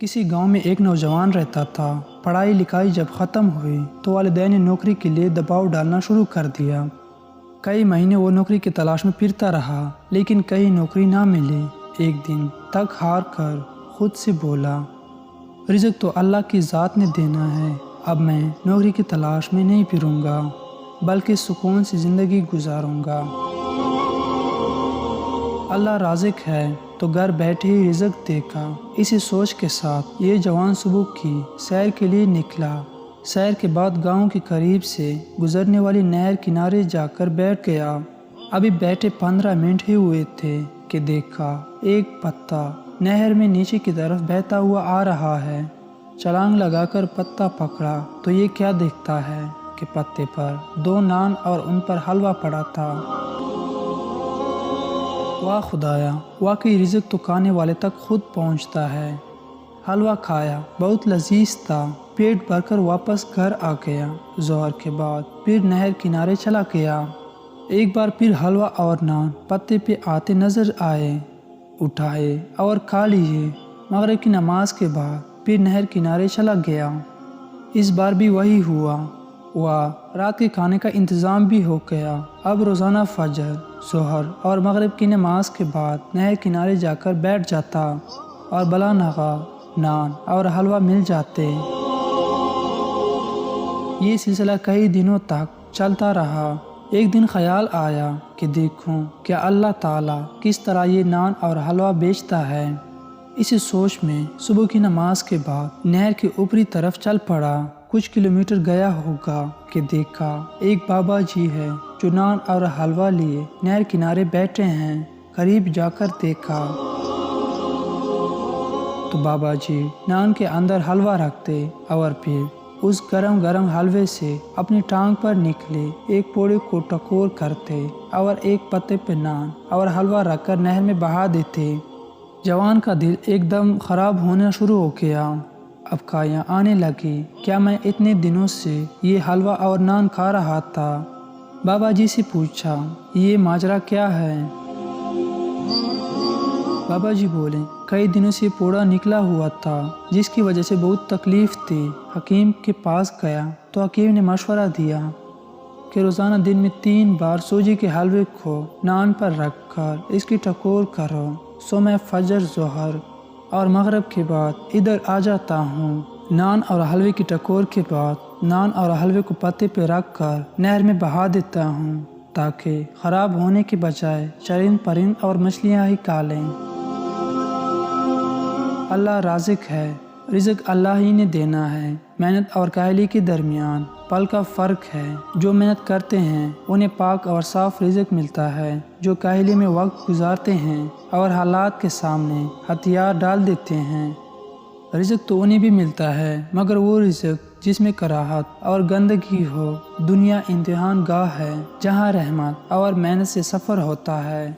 کسی گاؤں میں ایک نوجوان رہتا تھا۔ پڑھائی لکھائی جب ختم ہوئی تو والدین نے نوکری کے لیے دباؤ ڈالنا شروع کر دیا۔ کئی مہینے وہ نوکری کی تلاش میں پھرتا رہا لیکن کہیں نوکری نہ ملی۔ ایک دن تک ہار کر خود سے بولا، رزق تو اللہ کی ذات نے دینا ہے، اب میں نوکری کی تلاش میں نہیں پھروں گا بلکہ سکون سے زندگی گزاروں گا۔ اللہ رازق ہے تو گھر بیٹھے ہی رزق دے گا۔ اسی سوچ کے ساتھ یہ جوان صبح کی سیر کے لیے نکلا۔ سیر کے بعد گاؤں کے قریب سے گزرنے والی نہر کنارے جا کر بیٹھ گیا۔ ابھی بیٹھے 15 منٹ ہی ہوئے تھے کہ دیکھا ایک پتا نہر میں نیچے کی طرف بہتا ہوا آ رہا ہے۔ چھلانگ لگا کر پتا پکڑا تو یہ کیا دیکھتا ہے کہ پتے پر 2 نان اور ان پر حلوہ پڑا تھا۔ واہ خدایا، واقعی رزق تو کھانے والے تک خود پہنچتا ہے۔ حلوہ کھایا، بہت لذیذ تھا، پیٹ بھر کر واپس گھر آ گیا۔ ظہر کے بعد پھر نہر کنارے چلا گیا۔ ایک بار پھر حلوہ اور نان پتے پہ آتے نظر آئے، اٹھائے اور کھا لیے۔ مغرب کی نماز کے بعد پھر نہر کنارے چلا گیا۔ اس بار بھی وہی ہوا۔ رات کے کھانے کا انتظام بھی ہو گیا۔ اب روزانہ فجر، ظہر اور مغرب کی نماز کے بعد نہر کنارے جا کر بیٹھ جاتا اور بلا نغہ نان اور حلوہ مل جاتے۔ یہ سلسلہ کئی دنوں تک چلتا رہا۔ ایک دن خیال آیا کہ دیکھوں کیا اللہ تعالیٰ کس طرح یہ نان اور حلوہ بیچتا ہے۔ اسی سوچ میں صبح کی نماز کے بعد نہر کی اوپری طرف چل پڑا۔ کچھ کلومیٹر گیا ہوگا کہ دیکھا ایک بابا جی ہے جو نان اور حلوہ لیے نہر کنارے بیٹھے ہیں۔ قریب جا کر دیکھا تو بابا جی نان کے اندر حلوہ رکھتے اور پھر اس گرم گرم حلوے سے اپنی ٹانگ پر نکلے ایک پوڑے کو ٹکور کرتے اور ایک پتے پہ نان اور حلوہ رکھ کر نہر میں بہا دیتے۔ جوان کا دل ایک دم خراب ہونا شروع ہو گیا۔ اب کایاں آنے لگی، کیا میں اتنے دنوں سے یہ حلوہ اور نان کھا رہا تھا؟ بابا جی سے پوچھا، یہ ماجرا کیا ہے؟ بابا جی بولے، کئی دنوں سے پوڑا نکلا ہوا تھا جس کی وجہ سے بہت تکلیف تھی۔ حکیم کے پاس گیا تو حکیم نے مشورہ دیا کہ روزانہ دن میں 3 بار سوجی کے حلوے کو نان پر رکھ کر اس کی ٹکور کرو۔ سو میں فجر، ظہر اور مغرب کے بعد ادھر آ جاتا ہوں۔ نان اور حلوے کی ٹکور کے بعد نان اور حلوے کو پتے پہ رکھ کر نہر میں بہا دیتا ہوں تاکہ خراب ہونے کے بجائے چرند پرند اور مچھلیاں ہی کھا لیں۔ اللہ رازق ہے، رزق اللہ ہی نے دینا ہے۔ محنت اور کاہلی کے درمیان پل کا فرق ہے۔ جو محنت کرتے ہیں انہیں پاک اور صاف رزق ملتا ہے۔ جو کاہلی میں وقت گزارتے ہیں اور حالات کے سامنے ہتھیار ڈال دیتے ہیں، رزق تو انہیں بھی ملتا ہے مگر وہ رزق جس میں کراہت اور گندگی ہو۔ دنیا امتحان گاہ ہے جہاں رحمت اور محنت سے سفر ہوتا ہے۔